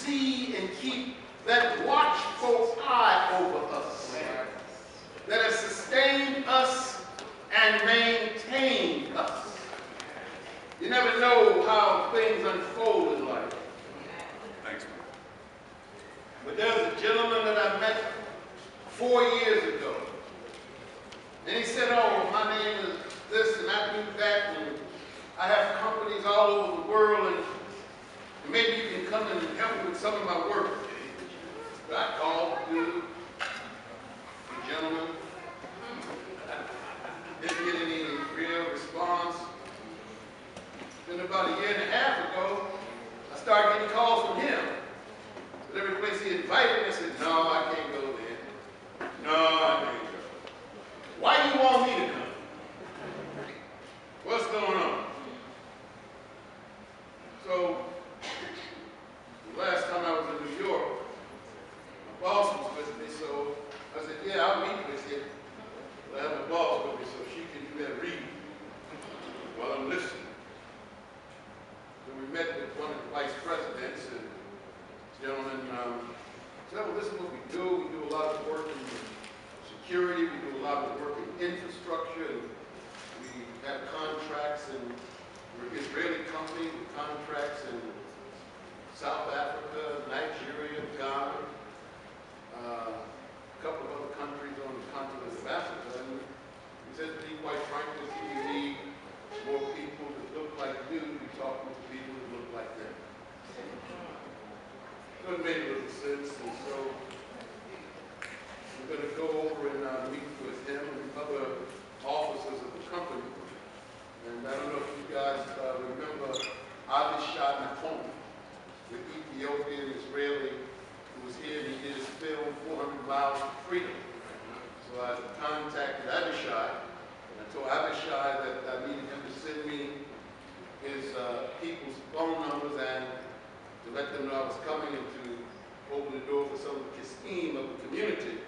see and keep that watchful eye over us, that has sustained us and maintained us. You never know how things unfold in life. Thanks, man. But there's a gentleman that I met 4 years ago. And he said, oh, my name is this and I do that, and I have companies all over the world, and maybe you can come in and help me with some of my work. But I called the gentleman. Didn't get any real response. Then about a year and a half ago, I started getting calls from him. But every place he invited me, I said, no, I can't go there. No, I can't go. Why do you want me to come? What's going on? So, the last time I was in New York, my boss was with me, so I said, yeah, I'll meet with you. I have my boss with me, so she can do that reading while I'm listening. So we met with one of the vice presidents, and gentlemen said, well, this is what we do. We do a lot of work in security, we do a lot of work in infrastructure, and we have contracts, and we're an Israeli company with contracts in South Africa, Nigeria, Ghana, a couple of other countries on the continent of Africa. And he said to me, quite frankly, we need more people that look like you to be talking to people that look like them. So it made a little sense, and so we're going to go over and meet with him and other officers of the company. And I don't know if you guys remember Avishai Nakhon, the Ethiopian Israeli who was here and he did his film 400 Miles to Freedom. So I contacted Avishai, and I told Avishai that I needed him to send me his people's phone numbers and to let them know I was coming and to open the door for some of the Kiskim of the community,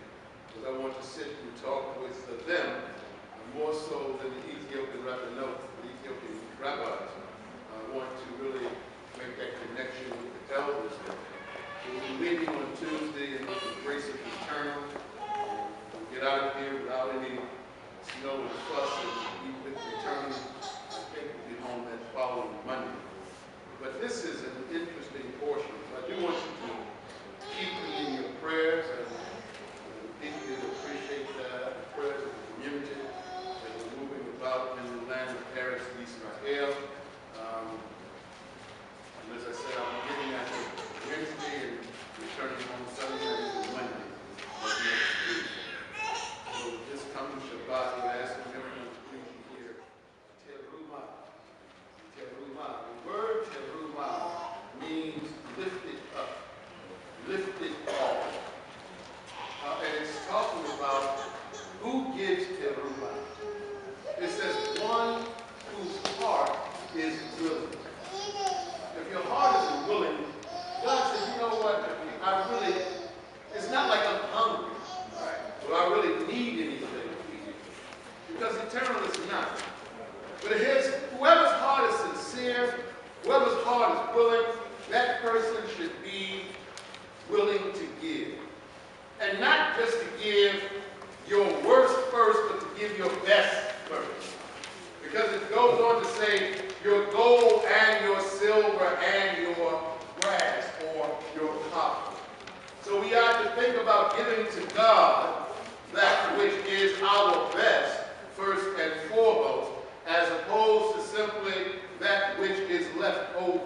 because I want to sit and talk with them, more so than the Ethiopian rabbis, the Ethiopian rabbis. I want to really make that connection with the elders there. So we'll be leaving on Tuesday, and with the grace of the Eternal, we'll get out of here without any snow and fuss, and be with the Eternal. I think we'll be home that following Monday. But this is an interesting portion. So I do want you to keep me in your prayers, and deeply appreciate the prayers of the community that are moving about in the land of Paris, Israel. And as I said, I'll be getting at it Wednesday and returning home Sunday and Monday of next week. So this coming Shabbat, we're asking everyone to please hear Terumah. Terumah. The word Terumah means lifted up, lifted off. And it's talking about who gives Terumah. It says one whose heart is willing. If your heart isn't willing, God says, you know what, I really, it's not like I'm hungry, right? Or I really need anything. Because eternal is not. But it is, whoever's heart is sincere, whoever's heart is willing, that person should be willing to give. And not just to give your worst first, but to give your best first. Because it goes on to say, your gold and your silver and your brass or your copper. So we are to think about giving to God that which is our best, first and foremost, as opposed to simply that which is left over.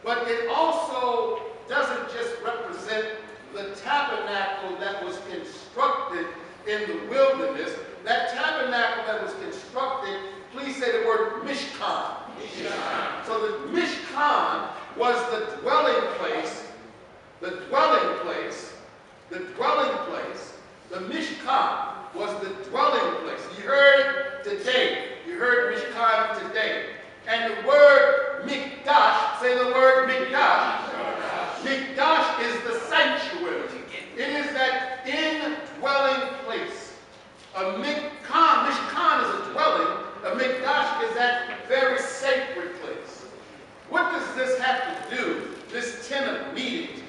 But it also doesn't just represent the tabernacle that was constructed in the wilderness. That tabernacle that was constructed, please say the word Mishkan. Mishkan. So the Mishkan was the dwelling place, the dwelling place, the dwelling place. The Mishkan was the dwelling place. You heard today. You heard Mishkan today. And the word Mikdash, say the word Mikdash. Mikdash is the sanctuary. It is that indwelling place. A Mishkan is a dwelling. A Mikdash is that very sacred place. What does this have to do, this tent of meetings,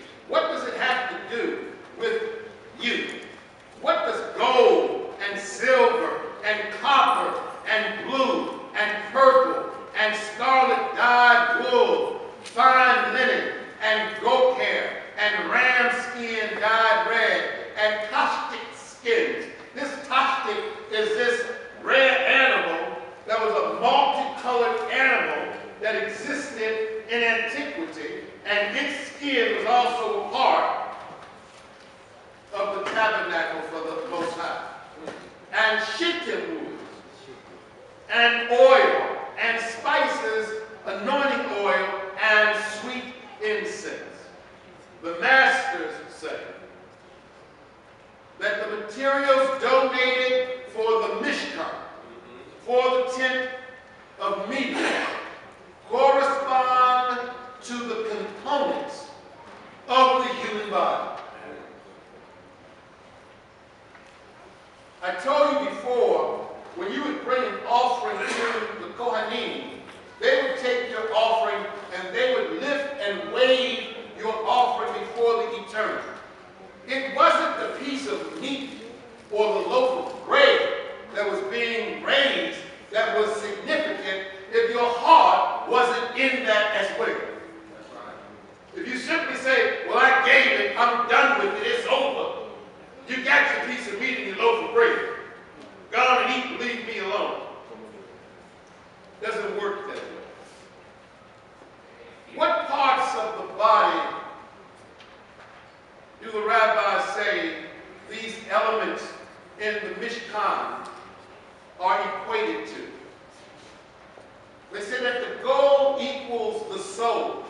the masters say that the materials donated for the Mishkan, for the tent of meeting, correspond to the components of the human body. I told you before, when you would bring an offering to the Kohanim, they would take your offering and they would lift and wave your offering before the Eternal. It wasn't the piece of meat or the loaf of bread that was being raised that was significant if your heart wasn't in that as well. If you simply say, well, I gave it, I'm done with it, it's over. You got your piece of meat and your loaf of bread. Go on and eat, leave me alone. Doesn't work that way. What parts of the body do the rabbis say these elements in the Mishkan are equated to? They say that the gold equals the soul,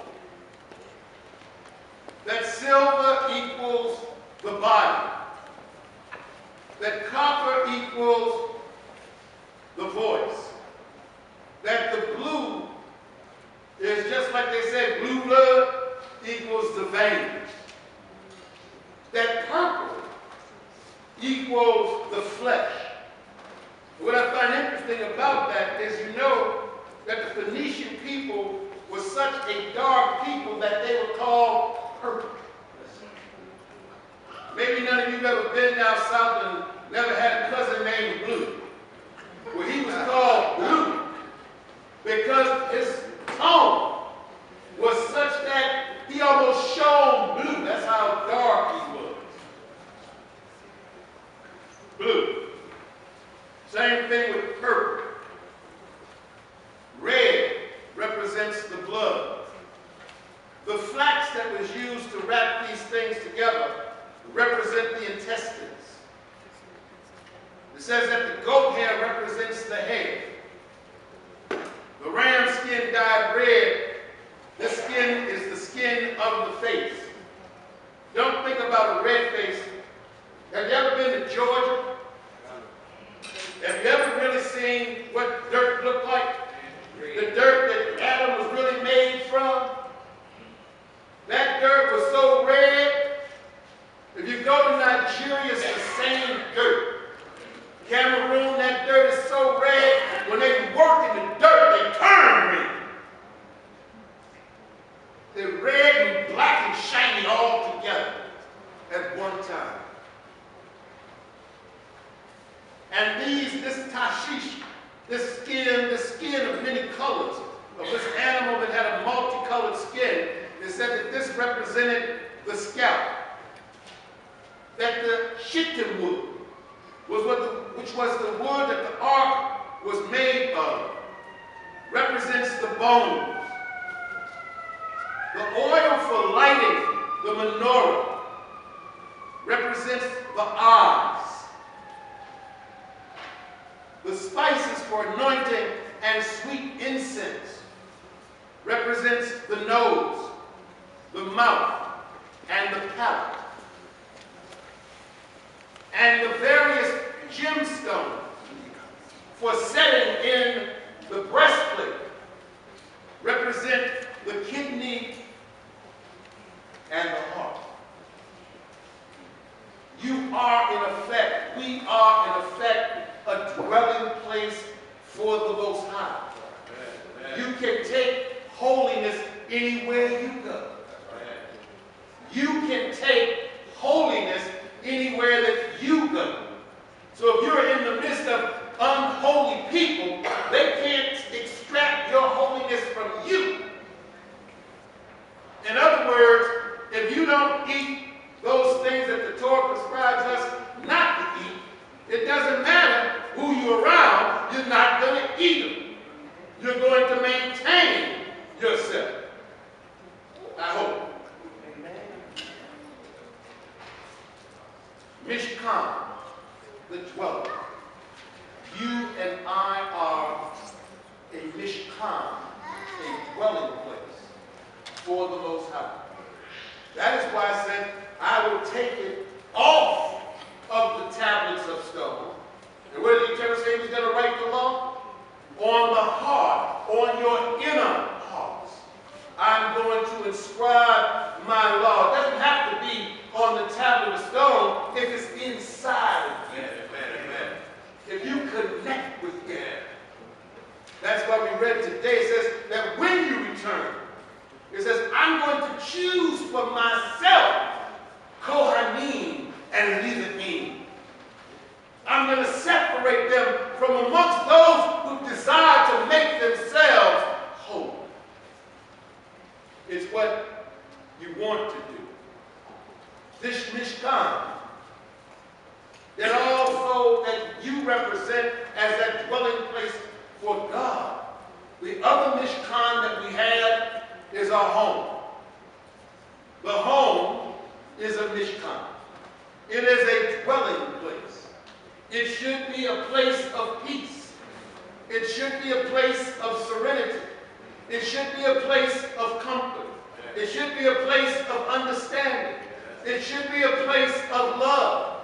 that silver equals the body, that copper equals the voice, that the blue is just like they said, blue blood equals the veins, that purple equals the flesh. What I find interesting about that is you know that the Phoenician people were such a dark people that they were called purple. Maybe none of you have ever been down south and never had a cousin named Blue. Well, he was called Blue because his tone was such that he almost shone blue. That's how dark he was. Blue. Same thing with purple. Red represents the blood. The flax that was used to wrap these things together represent the intestines. It says that the goat hair represents the head. The ram skin dyed red, this skin is the skin of the face. Don't think about a red face. Have you ever been to Georgia? Have you ever really seen what dirt looked like? The dirt that Adam was really made from? That dirt was so red. If you go to Nigeria, it's the same dirt. Cameroon, that dirt is so red, when they work in the dirt, they turn red. They're red and black and shiny all together at one time. And this tashish, this skin of many colors, of this animal that had a multicolored skin, it said that this represented the scalp. That the shittim wood which was the wood that the ark was made of, represents the bones. The oil for lighting the menorah represents the eyes. The spices for anointing and sweet incense represents the nose, the mouth, and the palate. And the various gemstones for setting in the breastplate represent the kidney and the heart. You are in effect, we are in effect, a dwelling place for the Most High. You can take holiness anywhere you go. You can take holiness anywhere that you go. So if you're in the midst of unholy people, they can't extract your holiness from you. In other words, if you don't eat those things that the Torah prescribes us not to eat, it doesn't matter who you're around, you're not going to eat them. You're going to maintain yourself. I hope. Mishkan, the dwelling. You and I are a Mishkan, a dwelling place for the Most High. That is why I said, I will take it off of the tablets of stone. And where did the eternal say he was going to write the law? On the heart, on your inner hearts. I'm going to inscribe my law. It doesn't have to be on the tablet of stone if it's inside of you. Amen. If you connect with it. That's why we read today. It says that when you return, it says, I'm going to choose for myself Kohanim and Levitim. I'm going to separate them from amongst those who desire to make themselves holy. It's what you want to do. This Mishkan, that also that you represent as that dwelling place for God. The other Mishkan that we have is our home. The home is a Mishkan. It is a dwelling place. It should be a place of peace. It should be a place of serenity. It should be a place of comfort. It should be a place of understanding. It should be a place of love.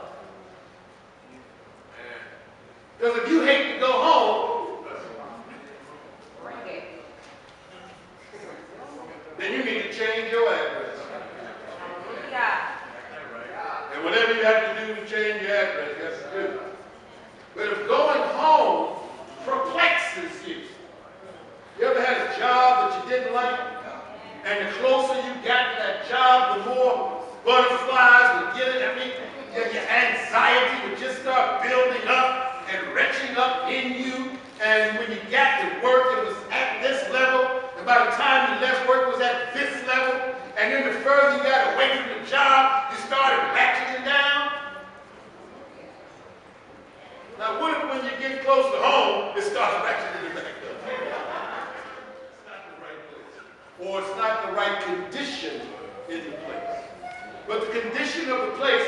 Because if you hate to go home, then you need to change your address. And whatever you have to do to change your address, you have to do. But if going home perplexes you, you ever had a job that you didn't like? And the closer you got to that job, the more butterflies would get it. I mean, your anxiety would just start building up and retching up in you. And when you got to work, it was at this level. And by the time you left work, it was at this level. And then the further you got away from the job, you started ratcheting down. Now, what if when you get close to home, it starts ratcheting back up? It's not the right place. Or it's not the right condition in the place. But the condition of the place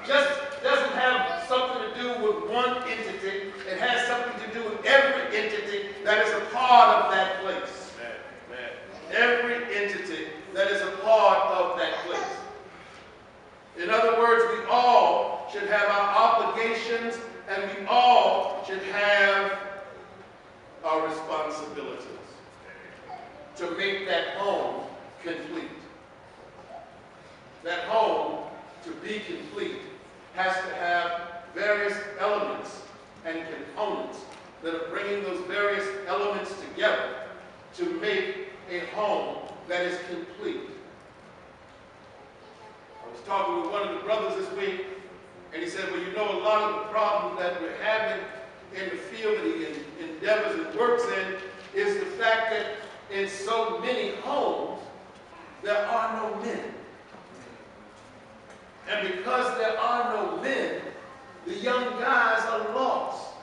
just doesn't have something to do with one entity. It has something to do with every entity that is a part of that place. Every entity that is a part of that place. In other words, we all should have our obligations and we all should have our responsibilities to make that home complete. That home, to be complete, has to have various elements and components that are bringing those various elements together to make a home that is complete. I was talking with one of the brothers this week, and he said, well, you know, a lot of the problems that we're having in the field that he endeavors and works in is the fact that in so many homes, there are no men. And because there are no men, the young guys are lost.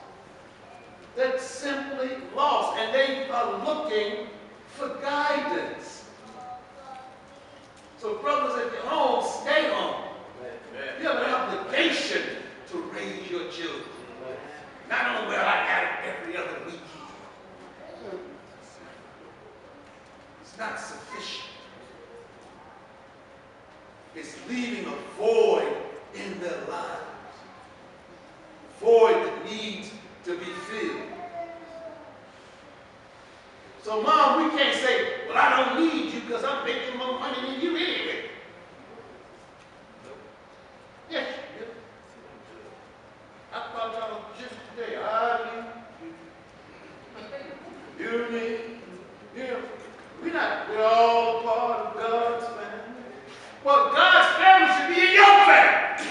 They're simply lost, and they are looking for guidance. So brothers at your home, stay home. You have an obligation to raise your children. Not only will I got it every other weekend. It's not sufficient. It's leaving a void in their lives. A void that needs to be filled. So, Mom, we can't say, well, I don't need you because I'm making more money than you anyway. Yes, you do. I thought y'all just today, I need you. You need, we're all a part of God's family. Well, God's family should be in your family.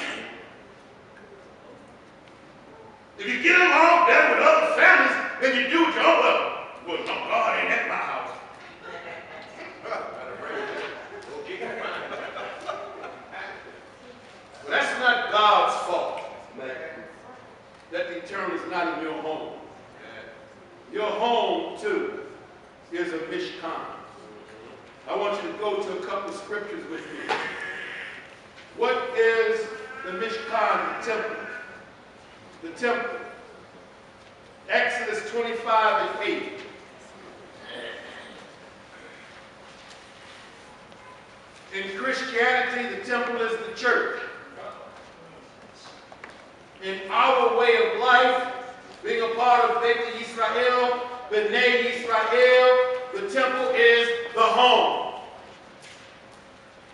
If you get along better with other families than you do with your own, well, no, God ain't at my house. Well, that's not God's fault. That the eternal is not in your home. Your home, too, is a Mishkan. I want you to go to a couple of scriptures with me. What is the Mishkan, the temple? The temple. Exodus 25 and 8. In Christianity, the temple is the church. In our way of life, being a part of Beth Israel, Bnai Israel, the temple is the home.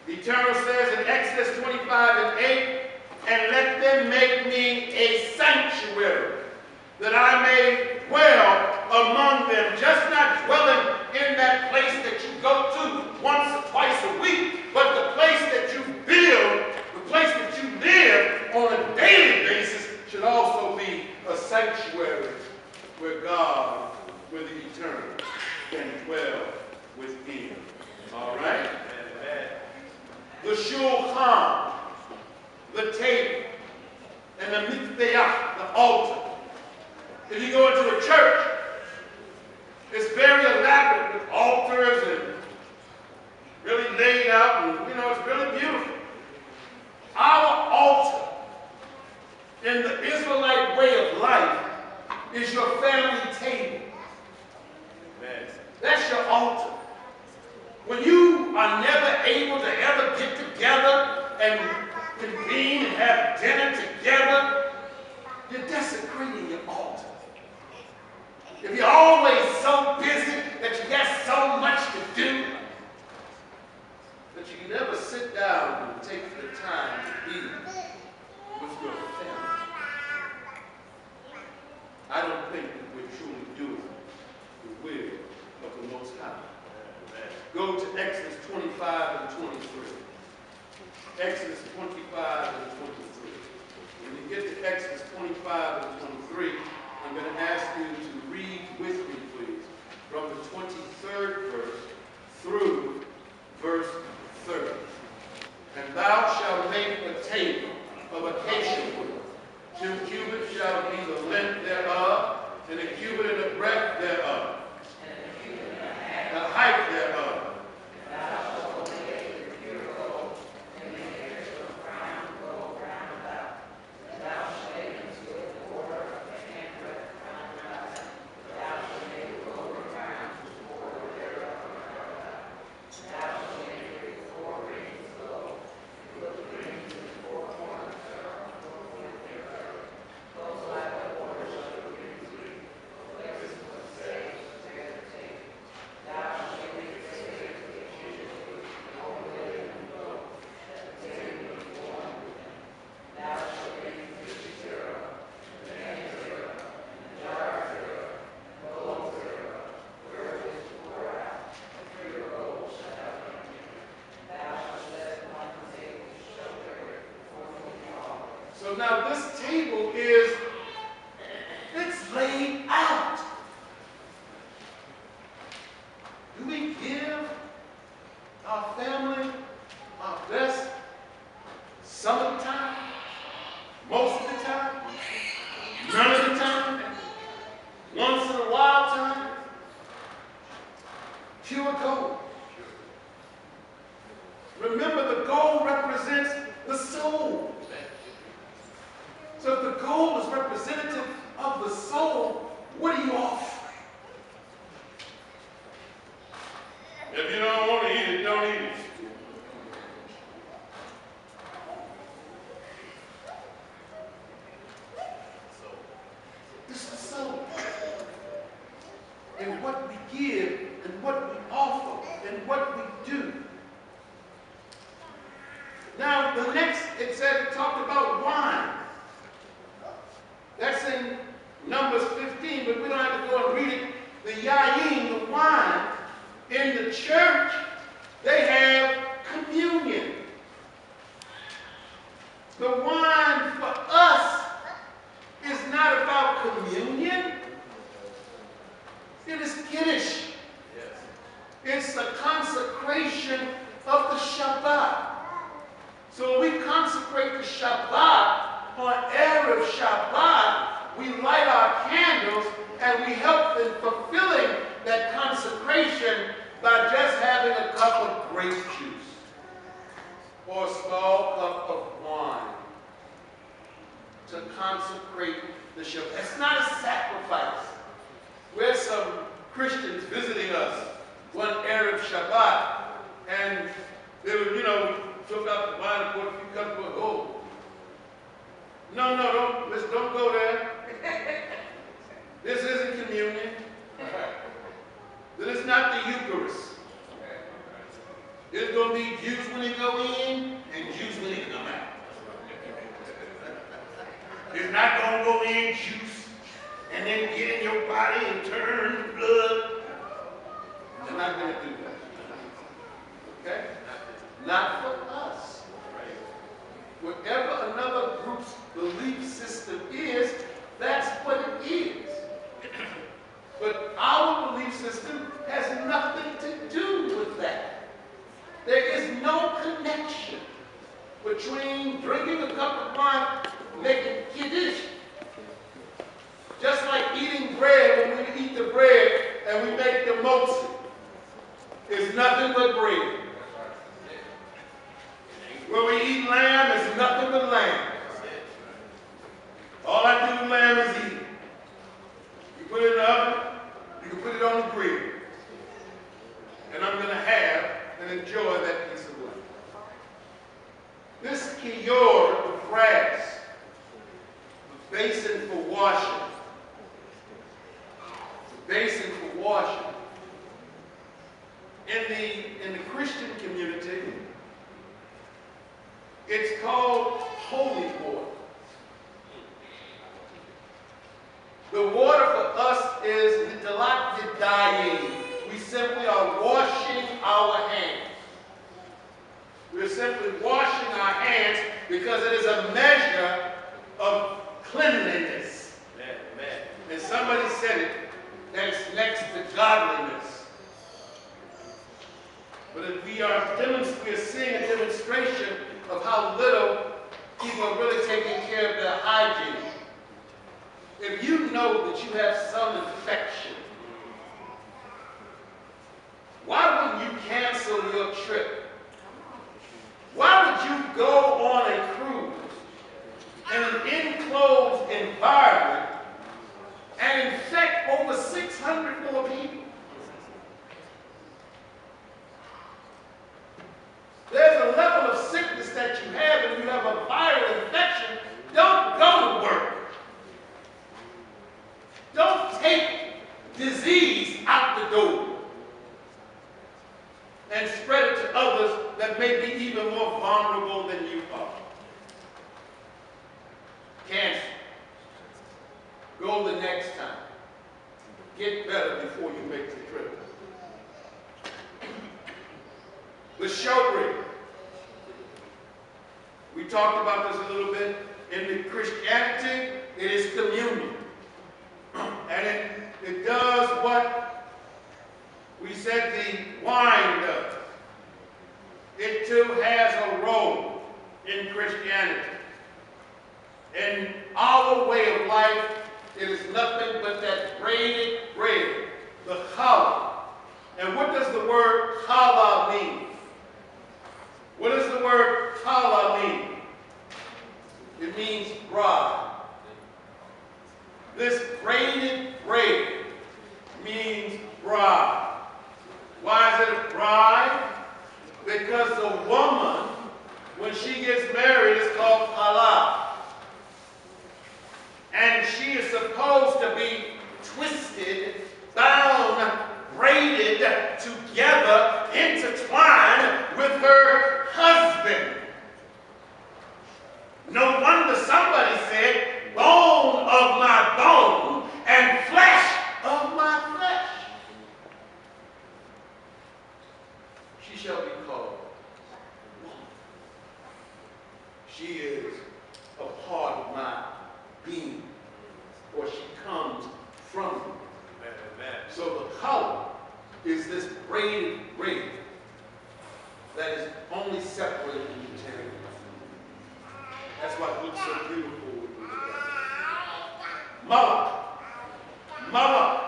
The Eternal says in Exodus 25:8, and let them make me a sanctuary, that I may dwell among them, just not dwelling in that place that you go to once or twice a week, but the place that you build, the place that you live on a daily basis should also be a sanctuary where God, where the Eternal, can dwell within. All right? The shulchan, the table, and the mizbeach, the altar. If you go into a church, it's very elaborate with altars and really laid out, and it's really beautiful. Our altar in the Israelite way of life is your family table. That's your altar. When you are never able to ever get together and convene and have dinner together, you're desecrating your altar. If you're always so busy that you got so much to do that you can never sit down and take the time to be with your family, I don't think that we're truly doing the will of the Most High. Go to Exodus 25 and 23. Exodus 25 and 23. When you get to Exodus 25 and 23, I'm going to ask you to read with me, please, from the 23rd verse through verse 30. And thou shalt make a table of acacia wood. 2 cubits shall be the length thereof, and a cubit and a breadth thereof, the height thereof. So now this table it's laid out. Do we give our family our best some of the time? Most of the time? None of the time? Once in a while time? Pure gold. Remember, the gold represents the soul. So if the gold is representative of the soul, what do you offer? If you don't want to eat it, don't eat it. This is the soul. And what we give, and what we offer, and what we do. Now, the next, it talked about wine. That's in Numbers 15, but we don't have to go and read it. The yayin, the wine, in the church, they have communion. The wine for us is not about communion. It is Kiddush. It's the consecration of the Shabbat. So when we consecrate the Shabbat, on Erev Shabbat, we light our candles and we help in fulfilling that consecration by just having a cup of grape juice or a small cup of wine to consecrate the Shabbat. It's not a sacrifice. We're some Christians visiting us one Erev Shabbat, and They were, took out the wine and poured a few cups of gold. No, don't go there. This isn't communion. This is not the Eucharist. There's going to be juice when they go in and juice when they come out. It's not going to go in juice and then get in your body and turn blood. They're not going to do that. Okay? Not for us. Whatever another group's belief system is, that's what it is. But our belief system has nothing to do with that. There is no connection between drinking a cup of wine, making kiddush. Just like eating bread, when we eat the bread and we make the motzi, it's nothing but bread. When we eat lamb, it's nothing but lamb. All I do with lamb is eat it. You put it in the oven, you can put it on the grill. And I'm going to have and enjoy that piece of lamb. This kiyor, the brass, the basin for washing. The basin for washing. In the Christian community, it's called holy water. The water for us is nitalat yadayim. We simply are washing our hands. We're simply washing our hands because it is a measure of cleanliness. Amen. And somebody said it, that it's next to godliness. But if we are seeing a demonstration of how little people are really taking care of their hygiene. If you know that you have some infection, why wouldn't you cancel your trip? Why would you go on a cruise in an enclosed environment and infect over 600 more people? There's a level of sickness that you have, and you have a viral infection. Don't go to work. Don't take disease out the door and spread it to others that may be even more vulnerable than you are. Cancer. Go the next time. Get better before you make the trip. The showbread. We talked about this a little bit. In the Christianity, it is communion. And it does what we said the wine does. It too has a role in Christianity. In our way of life, it is nothing but that braided bread, the challah. And what does the word challah mean? What does the word challah mean? It means bride. This braided bread means bride. Why is it a bride? Because the woman, when she gets married, is called halal. And she is supposed to be twisted, bound, braided together, intertwined with her husband. No wonder somebody said, bone of my bone and flesh of my flesh. She shall be called woman. She is a part of my being, or she comes from me. So the color is this braided braid that is only separated from the tail. That's why it looks so beautiful. Malach. Malach.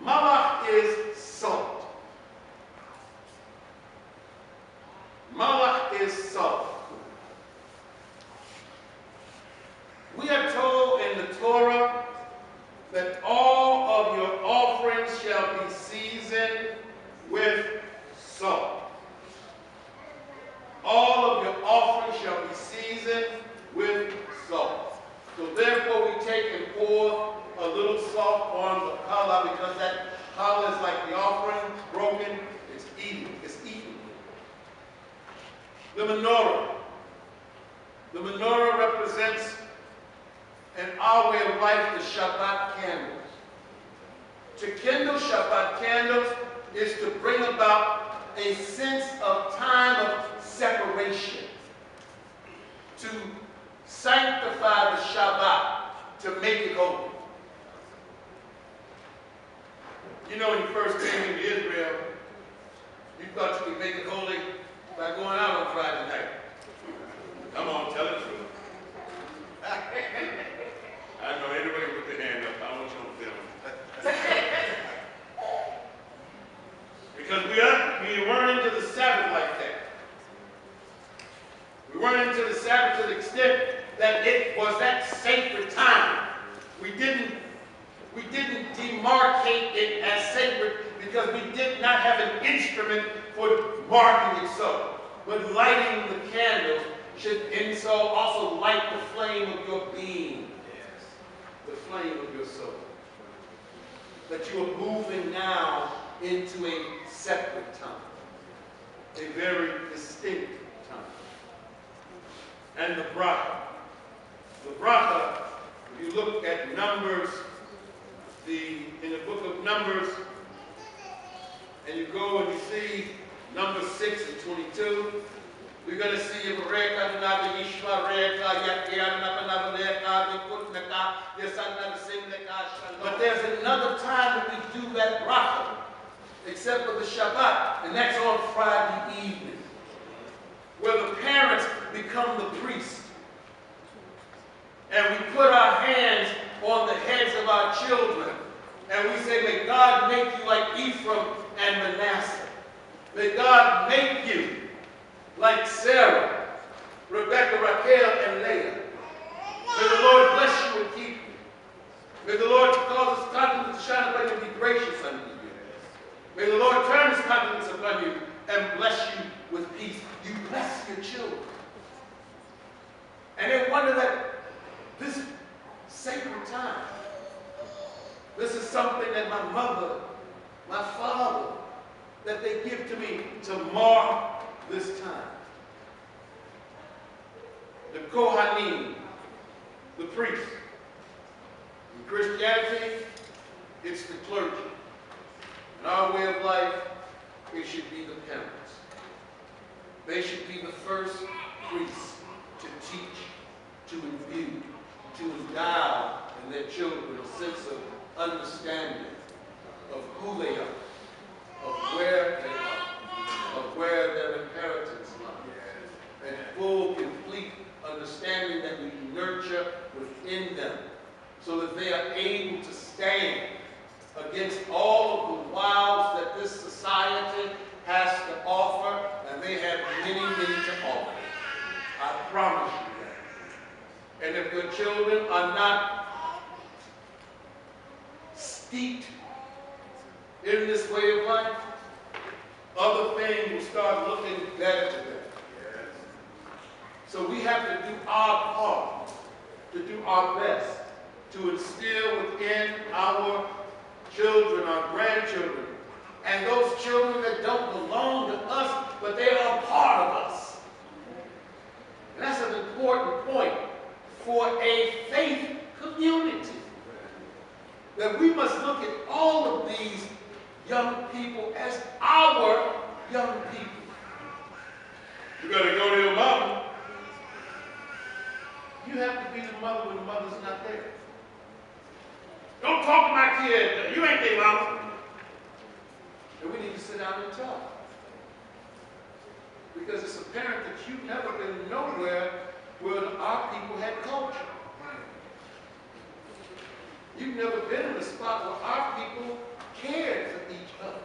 Malach is salt. Malach is salt. We are told in the Torah that all of your offerings shall be seasoned with salt. menorah represents, in our way of life, the Shabbat candles. To kindle Shabbat candles is to bring about a sense of time of separation, to sanctify the Shabbat, to make it holy. You know, when you first came into Israel, you thought you could make it holy by going out on Friday night. Come on, tell the truth. I know anybody put their hand up. I don't want you on film. Because we weren't into the Sabbath like that. We weren't into the Sabbath to the extent that it was that sacred time. We didn't demarcate it as sacred because we did not have an instrument for marking it so. But lighting the candles should also light the flame of your being. Yes. The flame of your soul. That you are moving now into a separate time. A very distinct time. And the bracha. The bracha, if you look at Numbers, in the book of Numbers, and you go and you see Numbers 6 and 22, we're going to see but there's another time that we do that bracha, except for the Shabbat, and that's on Friday evening, where the parents become the priest. And we put our hands on the heads of our children, and we say, may God make you like Ephraim and Manasseh. May God make you like Sarah, Rebecca, Raquel, and Leah. May the Lord bless you and keep you. May the Lord cause his countenance to shine upon you and be gracious unto you. May the Lord turn his countenance upon you and bless you with peace. You bless your children. And they wonder that this sacred time, this is something that my mother, my father, that they give to me to mark this time. The Kohanim, the priest. In Christianity, it's the clergy. In our way of life, it should be the parents. They should be the first priests to teach, to imbue, to endow in their children a sense of understanding of who they are, of where they are, of where their inheritance lies, and full, complete understanding that we nurture within them so that they are able to stand against all of the wiles that this society has to offer, and they have many, many to offer. I promise you that. And if your children are not steeped in this way of life, other things will start looking better to them. Yes. So we have to do our part, to do our best, to instill within our children, our grandchildren, and those children that don't belong to us, but they are part of us. And that's an important point for a faith community. That we must look at all of these young people as our young people. You gotta go to your mama. You have to be the mother when the mother's not there. Don't talk to my kid. You ain't their mama. And we need to sit down and talk. Because it's apparent that you've never been nowhere where our people had culture. You've never been in a spot where our people cared for each other.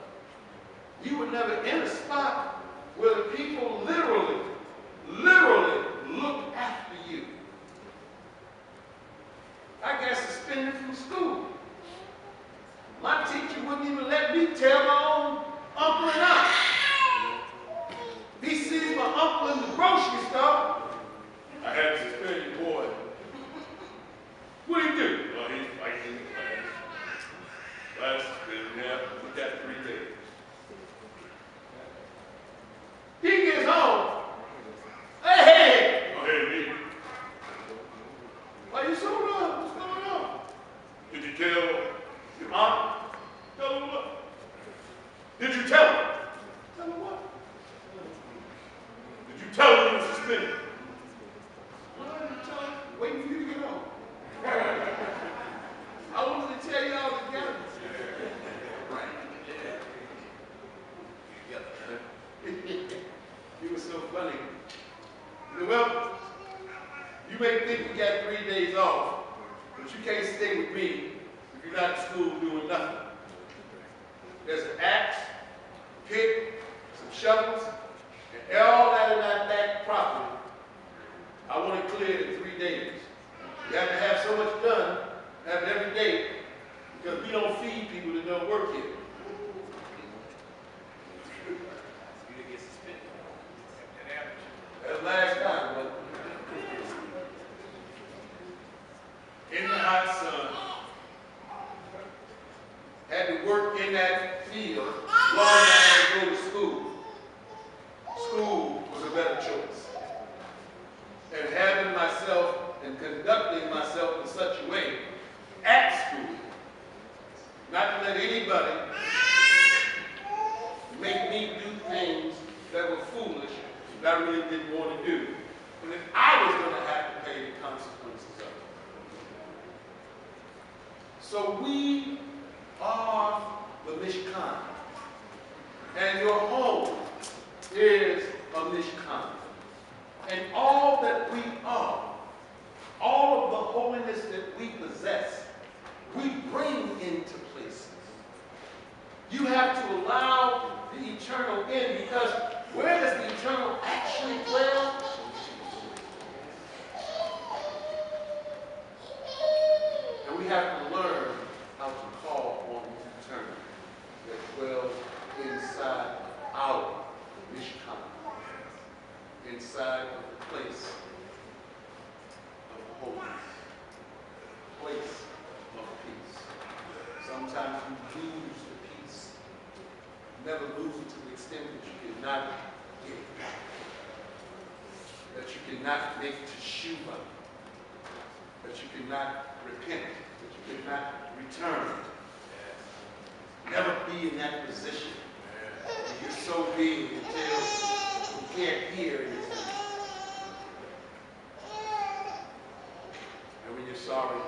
You were never in a spot where the people literally looked after you. I got suspended from school. My teacher wouldn't even let me tell my own uncle and aunt. He sees my uncle in the grocery store. I had to suspend you, boy. What did he do? Well, he's fighting in the class. Class suspended him. We got 3 days. He gets home. Hey! Go ahead, me. You may think you got 3 days off, but you can't stay with me if you're not in school doing nothing. There's an axe, pick, some shovels, and all that in that back property. I want it cleared in 3 days. You have to have so much done, have it every day, because we don't feed people that don't work here. That's the last time, but in the hot sun, had to work in that field while I had to go to school. School was a better choice. And having myself and conducting myself in such a way at school, not to let anybody make me do things that were foolish that I really didn't want to do. And then I was going to have to pay the consequences of it. So we are the Mishkan. And your home is a Mishkan. And all that we are, all of the holiness that we possess, we bring into places. You have to allow the eternal in, because where does the eternal actually dwell? And we have to learn how to call on the eternal that dwells inside our Mishkan, inside of the place of holiness, place of peace. Sometimes you lose the peace. You never lose it to the extent that you cannot get it back, that you cannot make teshuvah, that you cannot repent, that you cannot return. Never be in that position. You're so big until you can't hear anything. And when you're sorry,